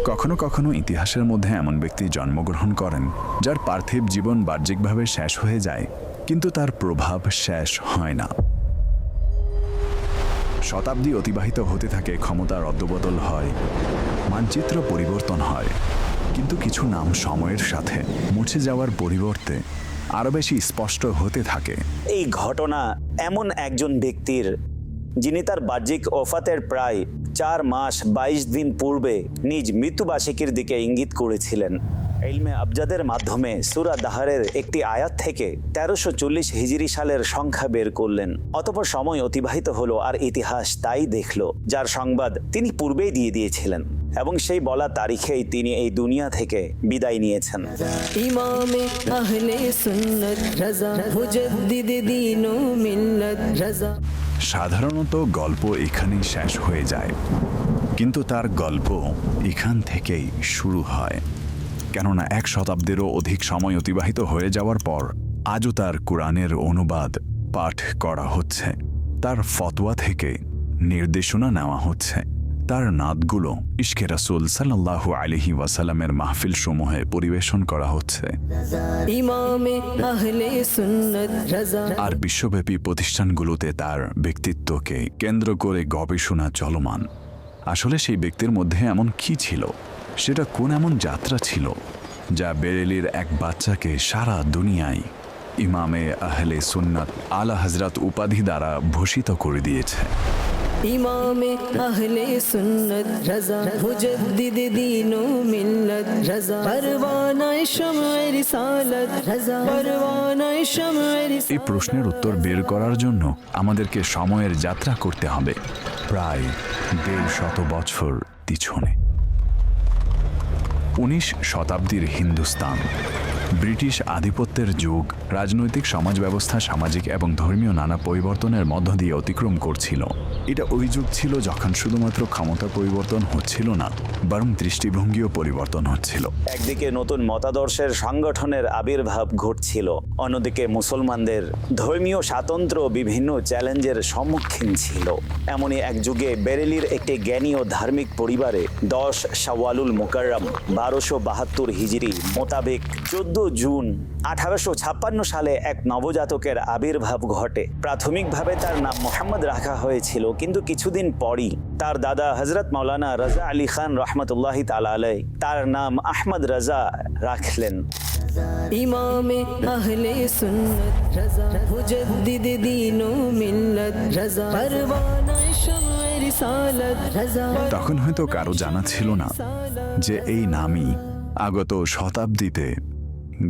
কখনো কখনো ইতিহাসের মধ্যে এমন ব্যক্তি জন্মগ্রহণ করেন যার পার্থিব জীবন বাহ্যিকভাবে শেষ হয়ে যায়, কিন্তু তার প্রভাব শেষ হয় না। শতাব্দী অতিবাহিত হতে থাকে, ক্ষমতার অদলবদল হয়, মানচিত্র পরিবর্তন হয়, কিন্তু কিছু নাম সময়ের সাথে মুছে যাওয়ার পরিবর্তে আরও বেশি স্পষ্ট হতে থাকে। এই ঘটনা এমন একজন ব্যক্তির যিনি তার বাহ্যিক ওফাতের প্রায় 4 মাস 22 দিন পূর্বে নিজ মৃত্যুবার্ষিকীর দিকে ইঙ্গিত করেছিলেন। ইলমে আবজাদের মাধ্যমে সূরা দাহরের একটি আয়াত থেকে 1340 হিজরি সালের সংখ্যা বের করলেন। অতঃপর সময় অতিবাহিত হলো আর ইতিহাস তাই দেখল, যার সংবাদ তিনি পূর্বেই দিয়ে দিয়েছিলেন, এবং সেই বলা তারিখেই তিনি এই দুনিয়া থেকে বিদায় নিয়েছেন। ইমামে আহলে সুন্নাত রাজা মুজাদ্দিদ দ্বীন ও মিল্লাত রাজা। সাধারণত গল্প এখানেই শেষ হয়ে যায়, কিন্তু তার গল্প এখান থেকেই শুরু হয়। কেননা 1 শতাব্দীরও অধিক সময় অতিবাহিত হয়ে যাওয়ার পর আজও তার কোরআনের অনুবাদ পাঠ করা হচ্ছে, তার ফতোয়া থেকে নির্দেশনা নেওয়া হচ্ছে, তার নাতগুলো ইশকে রাসূল সাল্লাল্লাহু আলাইহি ওয়াসাল্লামের মাহফিল সমূহে পরিবেশন করা হচ্ছে, ইমামে আহলে সুন্নাত রাজা। আর বিশ্বব্যাপী প্রতিষ্ঠানগুলোতে তার ব্যক্তিত্বকে কেন্দ্র করে গবেষণা চলমান। আসলে সেই ব্যক্তির মধ্যে এমন কি ছিল, সেটা কোন এমন যাত্রা ছিল যা বেরেলির এক বাচ্চাকে সারা দুনিয়ায় ইমামে আহলে সুন্নাত আলা হযরত উপাধি দ্বারা ভূষিত করে দিয়েছে। ইমামে আহলে সুন্নাত রাজা মুজাদ্দিদ দ্বীন ও মিল্লাত রাজা পরওয়ানায়ে শামঈ রিসালাত রাজা পরওয়ানায়ে শামঈ। এই প্রশ্নের উত্তর বের করার জন্য আমাদেরকে সময়ের যাত্রা করতে হবে প্রায় 150 বছর পিছনে। 19 শতাব্দীর হিন্দুস্তান ব্রিটিশ আধিপত্যের যুগ রাজনৈতিক সমাজ ব্যবস্থা, সামাজিক এবং ধর্মীয় নানা পরিবর্তনের মধ্য দিয়ে অতিক্রম করছিল। এটা ওই যুগ ছিল যখন শুধুমাত্র ক্ষমতা পরিবর্তন হচ্ছিল না, বরং দৃষ্টিভঙ্গিও পরিবর্তন হচ্ছিল। একদিকে নতুন মতাদর্শের সংগঠনের আবির্ভাব ঘটছিল, অন্যদিকে মুসলমানদের ধর্মীয় স্বাতন্ত্র্য বিভিন্ন চ্যালেঞ্জের সম্মুখীন ছিল। এমনই এক যুগে বেরেলির একটি জ্ঞানী ও ধার্মিক পরিবারে 10 শাওয়ালুল মুকাররম 1272 হিজরি মোতাবেক 14 জুন 1856 সালে এক নবজাতকের আবির্ভাব ঘটে। প্রাথমিকভাবে তার নাম মোহাম্মদ রাখা হয়েছিল, কিন্তু কিছুদিন পরই তার দাদা হযরত মাওলানা রাজা আলী খান রহমতুল্লাহি তাআলা আলাইহি তার নাম আহমদ রাজা রাখলেন। ইমামে আহলে সুন্নাত রাজা মুজাদ্দিদ দ্বীন ও মিল্লাত রাজা পরওয়ানায়ে শামঈ রিসালাত রাজা। তখন হয়তো কারো জানা ছিল না যে এই নামই আগত শতাব্দীতে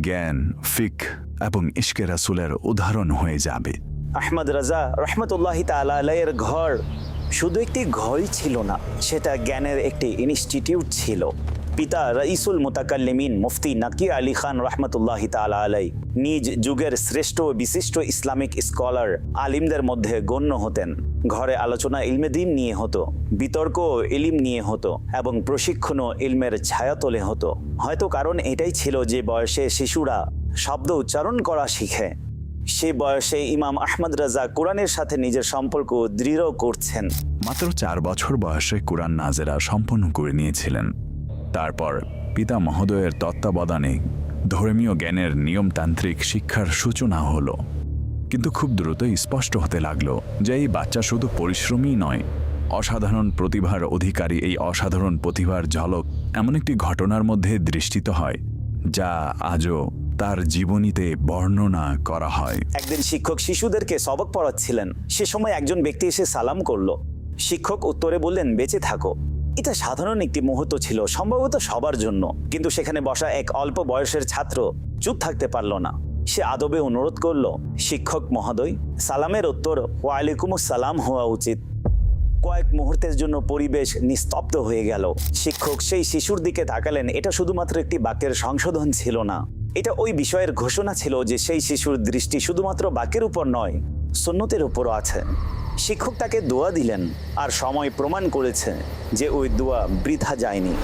জ্ঞান, ফিকহ এবং ইশকে রাসূলের উদাহরণ হয়ে যাবে। আহমদ রাজা রহমতুল্লাহি তাআলা আলাইহির ঘর শুধু একটি ঘরই ছিল না, সেটা জ্ঞানের একটি ইনস্টিটিউট ছিল। পিতা রাইসুল মুতাকাল্লিমিন মুফতি নাকি আলী খান রহমতুল্লাহি তাআলা আলাইহি নিজ যুগের শ্রেষ্ঠ ও বিশিষ্ট ইসলামিক স্কলার আলিমদের মধ্যে গণ্য হতেন। ঘরে আলোচনা ইলমে দ্বীন নিয়ে হতো, বিতর্ক ইলম নিয়ে হতো, এবং প্রশিক্ষণ ইলমের ছায়াতলে হতো। হয়তো কারণ এটাই ছিল যে বয়সে শিশুরা শব্দ উচ্চারণ করা শিখে, সে বয়সে ইমাম আহমদ রাজা কোরআনের সাথে নিজের সম্পর্ক দৃঢ় করছেন। মাত্র 4 বছর বয়সে কোরআন নাজেরা সম্পন্ন করে নিয়েছিলেন। তারপর পিতা মহোদয়ের তত্ত্বাবধানে ধর্মীয় জ্ঞানের নিয়মতান্ত্রিক শিক্ষার সূচনা হলো। কিন্তু খুব দ্রুতই স্পষ্ট হতে লাগলো যে এই বাচ্চা শুধু পরিশ্রমী নয়, অসাধারণ প্রতিভার অধিকারী। এই অসাধারণ প্রতিভার ঝলক এমন একটি ঘটনার মধ্যে দৃষ্টিত হয় যা আজও তার জীবনীতে বর্ণনা করা হয়। একদিন শিক্ষক শিশুদেরকে সবক পড়াচ্ছিলেন, সে সময় একজন ব্যক্তি এসে সালাম করলো। শিক্ষক উত্তরে বললেন, বেঁচে থাকো। এটা সাধারণ একটি মুহূর্ত ছিল, সম্ভবত সবার জন্য, কিন্তু সেখানে বসা এক অল্প বয়সের ছাত্র চুপ থাকতে পারল না। সে আদবে অনুরোধ করলো, শিক্ষক মহোদয়, সালামের উত্তর ওয়ালাইকুমুস সালাম হওয়া উচিত। কয়েক মুহূর্তের জন্য পরিবেশ নিস্তব্ধ হয়ে গেল। শিক্ষক সেই শিশুর দিকে তাকালেন। এটা শুধুমাত্র একটি বাক্যের সংশোধন ছিল না, এটা ওই বিষয়ের ঘোষণা ছিল যে সেই শিশুর দৃষ্টি শুধুমাত্র বাক্যের উপর নয়, সুন্নতের উপরও আছে। শিক্ষক তাকে দোয়া দিলেন, আর সময় প্রমাণ করেছে যে ওই দোয়া বৃথা যায়নি।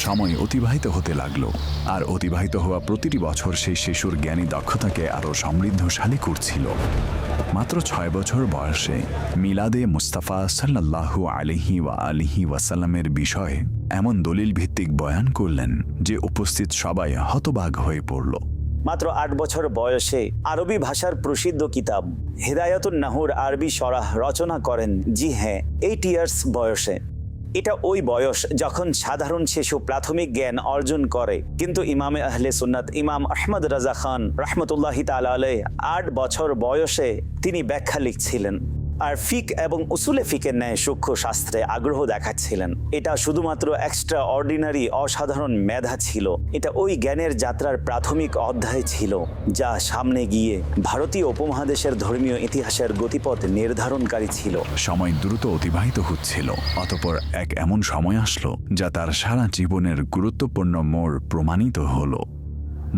সময় অতিবাহিত হতে লাগলো, আর অতিবাহিত হওয়া প্রতিটি বছর সেই শিশুর জ্ঞানী দক্ষতাকে আরও সমৃদ্ধশালী করছিল। মাত্র 6 বছর বয়সে মিলাদে মুস্তাফা সাল্লাল্লাহু আলিহি ওয়াসাল্লামের বিষয়ে এমন দলিল ভিত্তিক বয়ান করলেন যে উপস্থিত সবাই হতবাক হয়ে পড়ল। মাত্র 8 বছর বয়সে আরবি ভাষার প্রসিদ্ধ কিতাব হিদায়াতুন নাহুর আরবি শরাহ রচনা করেন। জি হ্যাঁ, 8 ইয়ার্স বয়সে। এটা ওই বয়স যখন সাধারণ শিশু প্রাথমিক জ্ঞান অর্জন করে, কিন্তু ইমামে আহলে সুন্নাত ইমাম আহমদ রাজা খান রহমতুল্লাহি তাআলা আলাইহি 8 বছর বয়সে তিনি ব্যাখ্যা লিখছিলেন, আর ফিক এবং উসুলে ফিকের ন্যায় সূক্ষ্ম শাস্ত্রে আগ্রহ দেখাচ্ছিলেন। এটা শুধুমাত্র এক্সট্রা অর্ডিনারি অসাধারণ মেধা ছিল, এটা ওই জ্ঞানের যাত্রার প্রাথমিক অধ্যায় ছিল, যা সামনে গিয়ে ভারতীয় উপমহাদেশের ধর্মীয় ইতিহাসের গতিপথ নির্ধারণকারী ছিল। সময় দ্রুত অতিবাহিত হচ্ছিল, অতঃপর এক এমন সময় আসলো যা তার সারা জীবনের গুরুত্বপূর্ণ মোড় প্রমাণিত হলো।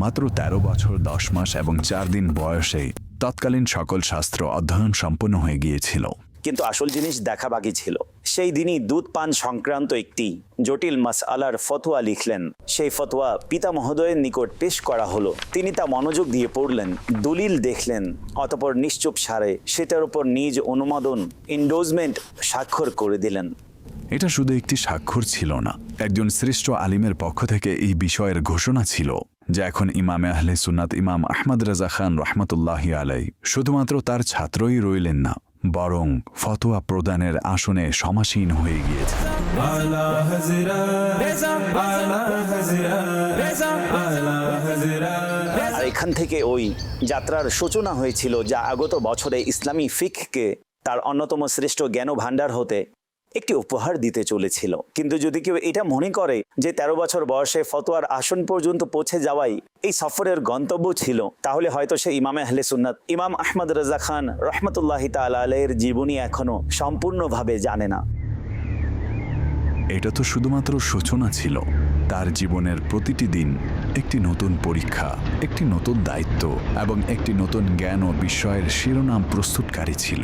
মাত্র 13 বছর 10 মাস এবং 4 দিন বয়সে তৎকালীন সকল শাস্ত্র অধ্যয়ন সম্পন্ন হয়ে গিয়েছিল। কিন্তু আসল জিনিস দেখা বাকি ছিল। সেই দিনই দুধ পান সংক্রান্ত একটি জটিল মাসআলার ফতোয়া লিখলেন। সেই ফতোয়া পিতা মহোদয়ের নিকট পেশ করা হলো। তিনি তা মনোযোগ দিয়ে পড়লেন, দলিল দেখলেন, অতঃপর নিশ্চুপ সারে সেটার উপর নিজ অনুমোদন ইন্ডোজমেন্ট স্বাক্ষর করে দিলেন। এটা শুধু একটি স্বাক্ষর ছিল না, একজন শ্রেষ্ঠ আলিমের পক্ষ থেকে এই বিষয়ের ঘোষণা ছিল, যা এখন ইমামে আহলে সুন্নাত ইমাম আহমদ রাজা খান রহমতুল্লাহি আলাইহি শুধুমাত্র তার ছাত্রই রইলেন না, বরং ফতোয়া প্রদানের আসনে সমাসীন হয়ে গিয়েছে। আর এখান থেকে ওই যাত্রার সূচনা হয়েছিল, যা আগত বছরে ইসলামী ফিকহকে তার অন্যতম শ্রেষ্ঠ জ্ঞান ভাণ্ডার হতে একটি উপহার দিতে চলেছিল। কিন্তু যদি কেউ এটা মনে করে যে 13 বছর বয়সে ফতোয়ার আসন পর্যন্ত পৌঁছে যাওয়াই এই সফরের গন্তব্য ছিল, তাহলে হয়তো সে ইমামে আহলে সুন্নাত ইমাম আহমদ রাজা খান রহমতুল্লাহি তাআলা আলাইহির জীবনী এখনো সম্পূর্ণভাবে জানে না। এটা তো শুধুমাত্র সূচনা ছিল, তার জীবনের প্রতিটি দিন একটি নতুন পরীক্ষা, একটি নতুন দায়িত্ব এবং একটি নতুন জ্ঞান ও বিষয়ের শিরোনাম প্রস্তুতকারী ছিল।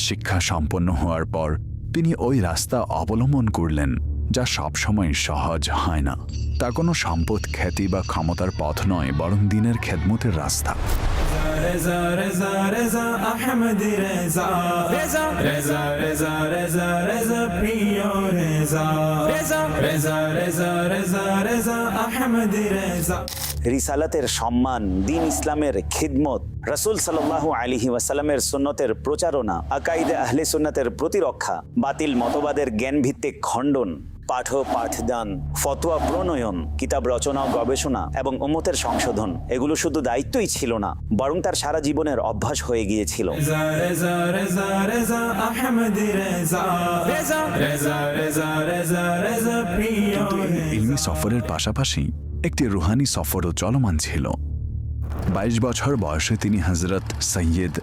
শিক্ষা সম্পন্ন হওয়ার পর তিনি ওই রাস্তা অবলম্বন করলেন, যা সবসময় সহজ হয় না। তা কোনো সম্পদ, খ্যাতি বা ক্ষমতার পথ নয়, বরং দিনের খেদমতের রাস্তা। রিসালাতের সম্মান, দিন ইসলামের খিদমত, রাসূল সাল্লাল্লাহু আলাইহি ওয়াসাল্লামের সুন্নতের প্রচারণা, আকাইদে আহলে সুন্নাতের প্রতিরক্ষা, বাতিল মতবাদের জ্ঞান ভিত্তিক খণ্ডন, পাঠদান, ফতোয়া প্রণয়ন, কিতাব রচনা, গবেষণা এবং উম্মতের সংশোধন, এগুলো শুধু দায়িত্বই ছিল না, বরং তার সারা জীবনের অভ্যাস হয়ে গিয়েছিল। ইলমি সফরের পাশাপাশি একটি রুহানি সফরও চলমান ছিল। 22 বছর বয়সে তিনি হযরত সৈয়দ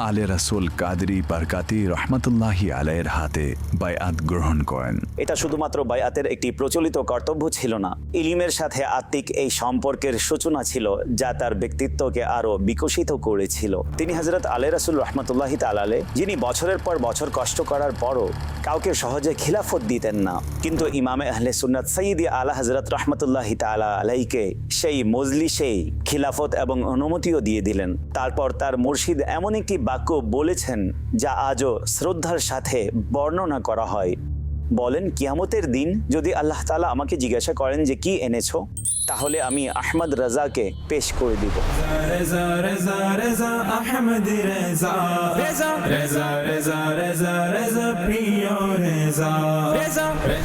আলে রাসূল কাদরি বারকাতি রহমতুল্লাহি আলাইহির হাতে বায়াত গ্রহণ করেন। এটা শুধুমাত্র বায়াতের একটি প্রচলিত কর্তব্য ছিল না, ইলমের সাথে আত্মিক এই সম্পর্কের সূচনা ছিল, যা তার ব্যক্তিত্বকে আরো বিকশিত করেছিল। তিনি হযরত আলে রাসূল রহমতুল্লাহি তাআলা আলাইহি, যিনি বছরের পর বছর কষ্ট করার পরও কাউকে সহজে খিলাফত দিতেন না, কিন্তু ইমামে আহলে সুন্নাত সাইয়্যিদি আলা হযরত রহমতুল্লাহি তাআলা আলাইহিকে সেই মজলিসেই খিলাফত এবং অনুমতিও দিয়ে দিলেন। তারপর তার মুর্শিদ এমন একটি বাক্য বলেছেন, যা আজও শ্রদ্ধার সাথে বর্ণনা করা হয়। বলেন, কিয়ামতের দিন যদি আল্লাহ তাআলা আমাকে জিজ্ঞাসা করেন যে কি এনেছো, তাহলে আমি আহমদ রাজাকে পেশ করে দিব।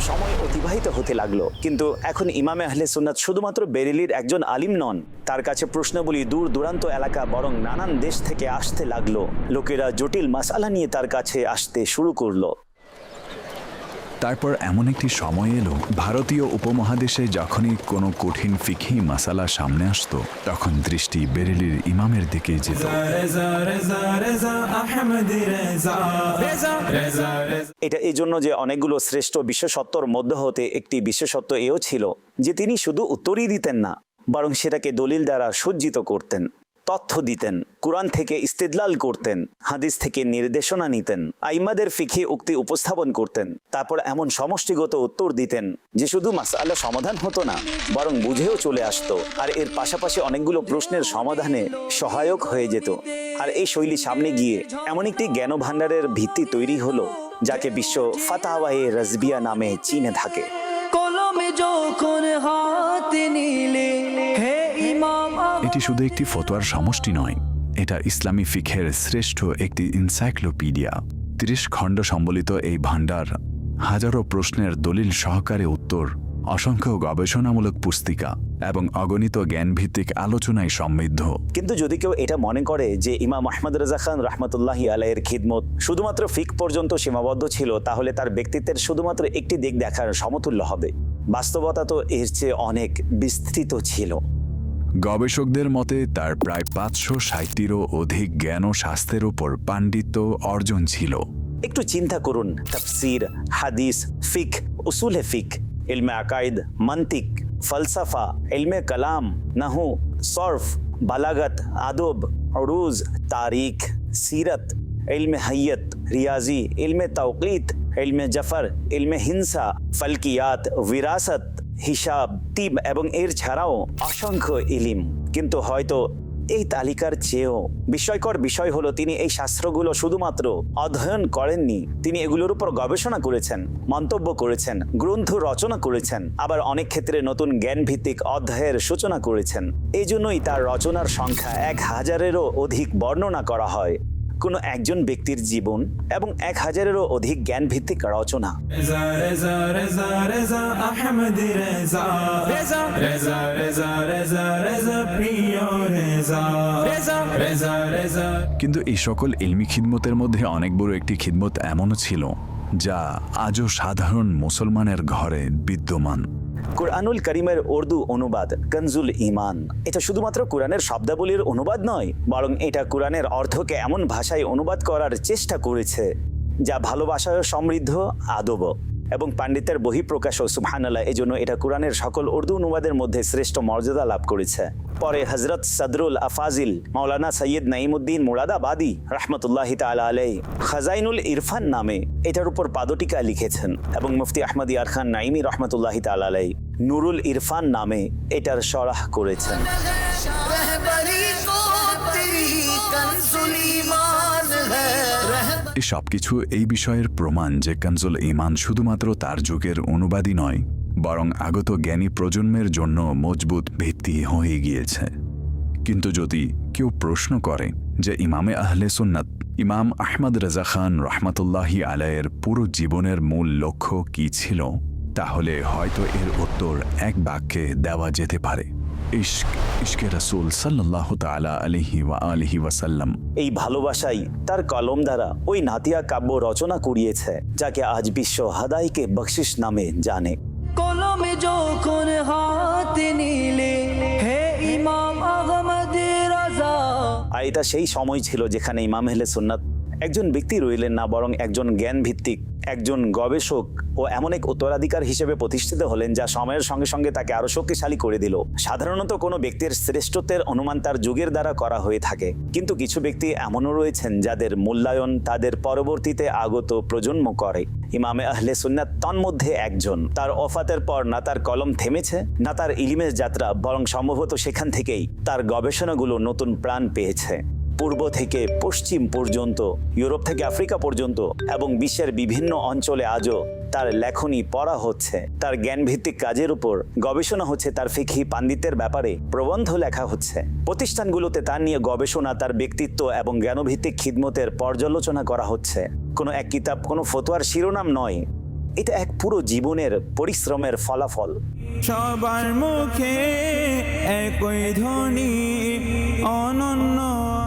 সময় অতিবাহিত হতে লাগলো, কিন্তু এখন ইমামে আহলে সুন্নাত শুধুমাত্র বেরেলির একজন আলিম নন। তার কাছে প্রশ্নগুলি দূর দূরান্ত এলাকা বরং নানান দেশ থেকে আসতে লাগলো। লোকেরা জটিল মাসআলা নিয়ে তার কাছে আসতে শুরু করলো। তারপর এমন একটি সময় এলো, ভারতীয় উপমহাদেশে যখনই কোনো কঠিন ফিকহি মাসালা সামনে আসতো, তখন দৃষ্টি বেরেলির ইমামের দিকে যেত। এটা এই জন্য যে অনেকগুলো শ্রেষ্ঠ বিশেষত্বর মধ্য হতে একটি বিশেষত্ব এও ছিল যে তিনি শুধু উত্তরই দিতেন না, বরং সেটাকে দলিল দ্বারা সজ্জিত করতেন। তথ্য দিতেন, কুরআন থেকে ইস্তেদলাল করতেন, হাদিস থেকে নির্দেশনা নিতেন, আইম্মাদের ফিকহি উক্তি উপস্থাপন করতেন, তারপর এমন সমষ্টিগত উত্তর দিতেন যে শুধু মাসআলা সমাধান হতো না, বরং বুঝেও চলে আসতো, আর এর পাশাপাশি অনেকগুলো প্রশ্নের সমাধানে সহায়ক হয়ে যেত। আর এই শৈলী সামনে গিয়ে এমন একটি জ্ঞান ভাণ্ডারের ভিত্তি তৈরি হলো যাকে বিশ্ব ফাতাওয়ায়ে রাজবিয়া নামে চিনে থাকে। কলমে যখন হাতে নিলে হে ইমাম এটি শুধু একটি ফতোয়ার সমষ্টি নয়, এটা ইসলামী ফিকহের শ্রেষ্ঠ একটি এনসাইক্লোপিডিয়া। 30 খণ্ড সম্বলিত এই ভাণ্ডার হাজারো প্রশ্নের দলিল সহকারে উত্তর, অসংখ্য গবেষণামূলক পুস্তিকা এবং অগণিত জ্ঞানভিত্তিক আলোচনায় সমৃদ্ধ। কিন্তু যদি কেউ এটা মনে করে যে ইমাম আহমদ রেজা খান রহমতুল্লাহি আলাইহির খিদমত শুধুমাত্র ফিক পর্যন্ত সীমাবদ্ধ ছিল, তাহলে তার ব্যক্তিত্বের শুধুমাত্র একটি দিক দেখার সমতুল্য হবে। বাস্তবতা তো এর চেয়ে অনেক বিস্তৃত ছিল। গবেষকদের মতে তার প্রায় 560টিরও অধিক জ্ঞান ও শাস্ত্রের উপর পাণ্ডিত্য অর্জন ছিল। একটু চিন্তা করুন, তাফসির, হাদিস, ফিক, উসুলে ফিক, ইলমে আকাইদ, মান্তিক, ফলসাফা, ইলমে কালাম, নাহু, সরফ, বালাগত, আদব, উরুজ, তারিখ, সিরত, ইলমে হাইয়ত, রিয়াজি, ইলমে তাওকীত, ইলমে জফর, ইলমে হিংসা, ফলকিয়াত, বিরাসত, হিসাব, তিব এবং এর ছাড়াও অসংখ্য ইলিম। কিন্তু হয়তো এই তালিকার চেয়েও বিস্ময়কর বিষয় হলো তিনি এই শাস্ত্রগুলো শুধুমাত্র অধ্যয়ন করেননি, তিনি এগুলোর উপর গবেষণা করেছেন, মন্তব্য করেছেন, গ্রন্থ রচনা করেছেন, আবার অনেক ক্ষেত্রে নতুন জ্ঞান ভিত্তিক অধ্যায়ের সূচনা করেছেন। এই জন্যই তার রচনার সংখ্যা 1000-এরও অধিক বর্ণনা করা হয়। কোনো একজন ব্যক্তির জীবন এবং 1000-এরও অধিক জ্ঞান ভিত্তিক রচনা। রেজা রেজা রেজা রেজা আহমদি রেজা রেজা রেজা রেজা রেজা রেজা প্রিয় রেজা রেজা রেজা রেজা। কিন্তু এই সকল ইলমি খিদমতের মধ্যে অনেক বড় একটি খিদমত এমনও ছিল যা আজও সাধারণ মুসলমানের ঘরে বিদ্যমান। কুরআনুল করিমের উর্দু অনুবাদ কনজুল ঈমান। এটা শুধুমাত্র কোরআনের শব্দাবলীর অনুবাদ নয়, বরং এটা কোরআনের অর্থকে এমন ভাষায় অনুবাদ করার চেষ্টা করেছে যা ভালোবাসায় সমৃদ্ধ, আদব এবং পাণ্ডিত্যের বহিঃপ্রকাশও। সুবহানাল্লাহ, এজন্য এটা কোরআনের সকল উর্দু অনুবাদের মধ্যে শ্রেষ্ঠ মর্যাদা লাভ করেছে। পরে হযরত সদরুল আফাজিল মাওলানা সৈয়দ নাঈমুদ্দিন মুরাদাবাদী রহমতুল্লাহি তাআলা আলাইহি খাজাইনুল ইরফান নামে এটার উপর পাদটিকা লিখেছেন, এবং মুফতি আহমদ ইয়ার খান নাঈমি রহমতুল্লাহি তাআলা আলাইহি নুরুল ইরফান নামে এটার শরহ করেছেন। এই সবকিছু এই বিষয়ের প্রমাণ যে কনজুল ঈমান শুধুমাত্র তার যুগের অনুবাদই নয়, বরং আগত জ্ঞানী প্রজন্মের জন্য মজবুত ভিত্তি হয়ে গিয়েছে। কিন্তু যদি কেউ প্রশ্ন করে যে ইমামে আহলে সুন্নাত ইমাম আহমদ রেজা খান রহমতুল্লাহি আলাইহির পুরো জীবনের মূল লক্ষ্য কি ছিল, তাহলে হয়তো এর উত্তর এক বাক্যে দেওয়া যেতে পারে: ইশক, ইশকে রাসূল সাল্লাল্লাহু তাআলা আলাইহি ওয়া আলিহি ওয়াসাল্লাম। এই ভালোবাসাই তার কলম দ্বারা ওই নাতিয়া কাব্য রচনা করিয়েছে যাকে আজ বিশ্ব হাদাইকে বখশিশ নামে জানে। কলমে যখন হাতে নিলে হে ইমাম আহমদ রাজা। আর এটা সেই সময় ছিল যেখানে ইমাম আহলে সুন্নাত একজন ব্যক্তি রইলেন না, বরং একজন জ্ঞান ভিত্তিক, একজন গবেষক ও এমন এক উত্তরাধিকার হিসেবে প্রতিষ্ঠিত হলেন যা সময়ের সঙ্গে সঙ্গে তাকে আরো শক্তিশালী করে দিল। সাধারণত কোনো ব্যক্তির শ্রেষ্ঠত্বের অনুমান তার যুগের দ্বারা করা হয়ে থাকে, কিন্তু কিছু ব্যক্তি এমনও রয়েছেন যাদের মূল্যায়ন তাদের পরবর্তীতে আগত প্রজন্ম করে। ইমামে আহলে সুন্নাত তন্মধ্যে একজন। তার ওফাতের পর না তার কলম থেমেছে, না তার ইলমের যাত্রা, বরং সম্ভবত সেখান থেকেই তার গবেষণাগুলো নতুন প্রাণ পেয়েছে। পূর্ব থেকে পশ্চিম পর্যন্ত, ইউরোপ থেকে আফ্রিকা পর্যন্ত এবং বিশ্বের বিভিন্ন অঞ্চলে আজও তার লেখনী পড়া হচ্ছে, তার জ্ঞানভিত্তিক কাজের উপর গবেষণা হচ্ছে, তার ফিকহি পাণ্ডিত্যের ব্যাপারে প্রবন্ধ লেখা হচ্ছে। প্রতিষ্ঠানগুলোতে তার নিয়ে গবেষণা, তার ব্যক্তিত্ব এবং জ্ঞানভিত্তিক খিদমতের পর্যালোচনা করা হচ্ছে। কোনো এক কিতাব, কোনো ফতোয়ার শিরোনাম নয়, এটা এক পুরো জীবনের পরিশ্রমের ফলাফল। সবার মুখে একই ধ্বনি অনন্য।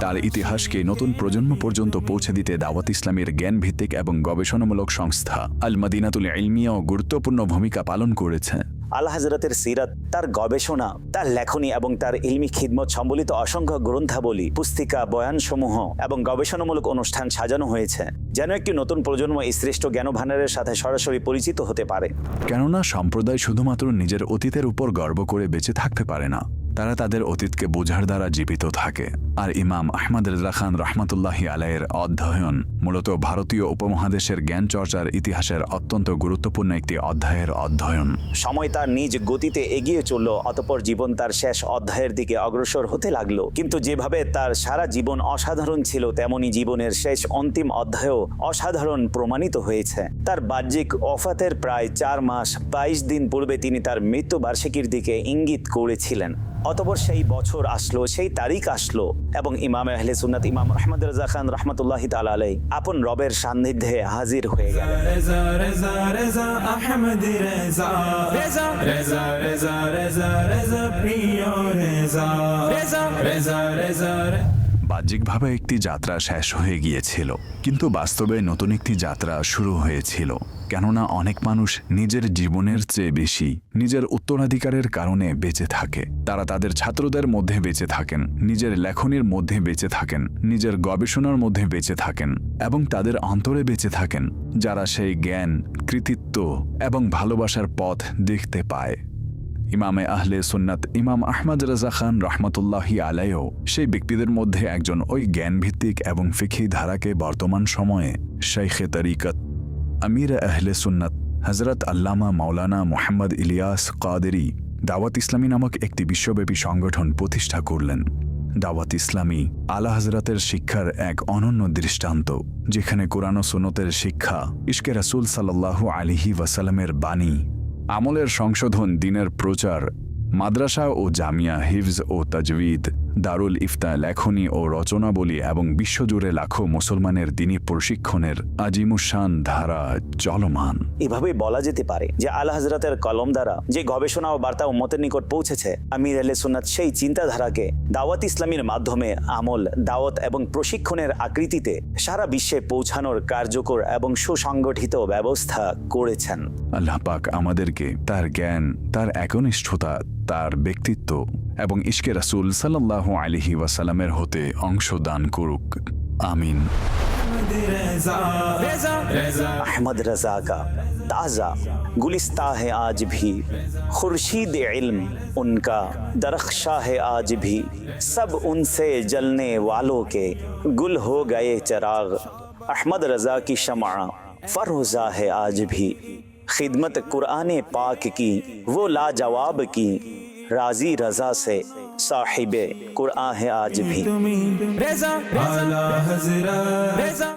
তার ইতিহাসকে নতুন প্রজন্ম পর্যন্ত পৌঁছে দিতে দাওয়াত ইসলামের জ্ঞান ভিত্তিক এবং গবেষণামূলক সংস্থা আল মাদিনাতুল ইলমিয়াও গুরুত্বপূর্ণ ভূমিকা পালন করেছে। আলা হযরতের সিরাত, তার গবেষণা, তার লেখনী এবং তার ইলমি খিদমত সম্বলিত অসংখ্য গ্রন্থাবলী, পুস্তিকা, বয়ানসমূহ এবং গবেষণামূলক অনুষ্ঠান সাজানো হয়েছে যেন একটি নতুন প্রজন্ম এই শ্রেষ্ঠ জ্ঞানভাণ্ডারের সাথে সরাসরি পরিচিত হতে পারে। কেননা সম্প্রদায় শুধুমাত্র নিজের অতীতের উপর গর্ব করে বেঁচে থাকতে পারে না, তারা তাদের অতীতকে বোঝার দ্বারা জীবিত থাকে। আর ইমাম আহমদ রেজা খান রহমতুল্লাহি আলাইয়ের অধ্যয়ন মূলত ভারতীয় উপমহাদেশের জ্ঞান চর্চার ইতিহাসের অত্যন্ত গুরুত্বপূর্ণ একটি অধ্যায়ের অধ্যয়ন। সময় তার নিজ গতিতে এগিয়ে চলল, অতঃপর জীবন তার শেষ অধ্যায়ের দিকে অগ্রসর হতে লাগলো। কিন্তু যেভাবে তার সারা জীবন অসাধারণ ছিল, তেমনি জীবনের শেষ অন্তিম অধ্যায়ও অসাধারণ প্রমাণিত হয়েছে। তার বাহ্যিক ওফাতের প্রায় 4 মাস 22 দিন পূর্বে তিনি তার মৃত্যুবার্ষিকীর দিকে ইঙ্গিত করেছিলেন। অতঃপর সেই বছর আসলো, সেই তারিখ আসলো এবং ইমাম আহলে সুন্নাত ইমাম আহমদ রেজা খান রহমতুল্লাহি তাআলা আলাইহি আপন রবের সান্নিধ্যে হাজির হয়ে গেলেন। রেজা রেজা রেজা আহমদ রেজা রেজা রেজা রেজা রেজা রেজা প্রিয় রেজা রেজা রেজা রেজা। বাহ্যিকভাবে একটি যাত্রা শেষ হয়ে গিয়েছিল, কিন্তু বাস্তবে নতুন একটি যাত্রা শুরু হয়েছিল। কেননা অনেক মানুষ নিজের জীবনের চেয়ে বেশি নিজের উত্তরাধিকারের কারণে বেঁচে থাকে। তারা তাদের ছাত্রদের মধ্যে বেঁচে থাকেন, নিজের লেখনীর মধ্যে বেঁচে থাকেন, নিজের গবেষণার মধ্যে বেঁচে থাকেন এবং তাদের অন্তরে বেঁচে থাকেন, যারা সেই জ্ঞান, কৃতিত্ব এবং ভালোবাসার পথ দেখতে পায়। ইমামে আহলে সুন্নাত ইমাম আহমদ রেজা খান রহমতুল্লাহি আলাইও সেই ব্যক্তিদের মধ্যে একজন। ওই জ্ঞানভিত্তিক এবং ফিকহি ধারাকে বর্তমান সময়ে শাইখে তরিকত আমির আহলে সুন্নাত হজরত আল্লামা মাওলানা মোহাম্মদ ইলিয়াস কাদেরি দাওয়াত ইসলামী নামক একটি বিশ্বব্যাপী সংগঠন প্রতিষ্ঠা করলেন। দাওয়াত ইসলামী আলা হজরতের শিক্ষার এক অনন্য দৃষ্টান্ত, যেখানে কোরআন ও সুন্নতের শিক্ষা, ইশকে রাসূল সাল্লাল্লাহু আলাইহি ওয়াসাল্লামের বাণী, আমলের সংশোধন, দিনের প্রচার, মাদ্রাসা ও জামিয়া, হিফজ ও তাজবিদ, দারুল ইফতা, লেখনী ও রচনাবলী এবং বিশ্বজুড়ে লাখো মুসলমানের দিনী প্রশিক্ষণের আজিমুশান ধারা চলমান। এভাবেই বলা যেতে পারে যে আলা হযরতের কলম দ্বারা যে গবেষণা ও বার্তা উম্মতের নিকট পৌঁছেছে, আমির আহলে সুন্নাত সেই চিন্তাধারাকে দাওয়াত ইসলামীর মাধ্যমে আমল, দাওয়াত এবং প্রশিক্ষণের আকৃতিতে সারা বিশ্বে পৌঁছানোর কার্যকর এবং সুসংগঠিত ব্যবস্থা করেছেন। আল্লাহ পাক আমাদেরকে তার জ্ঞান, তার একনিষ্ঠতা, তার ব্যক্তিত্ব এবং ইশকে রাসূল সাল্লাল্লাহু আলাইহি ওয়াসাল্লামের হতে অংশ দান করুক। আমিন। अहमद रजा का ताज़ा गुलिस्ता है आज भी, खुर्शीद इल्म उनका दरख्शा है आज भी, सब उनसे जलने वालों के गुल हो गए चिराग, अहमद रजा की शमा फरोजा है आज भी, खिदमत कुरान पाक की वो लाजवाब की, राजी रजा से साहिबे कुरान है आज भी। रेजा आला हजरत रेजा।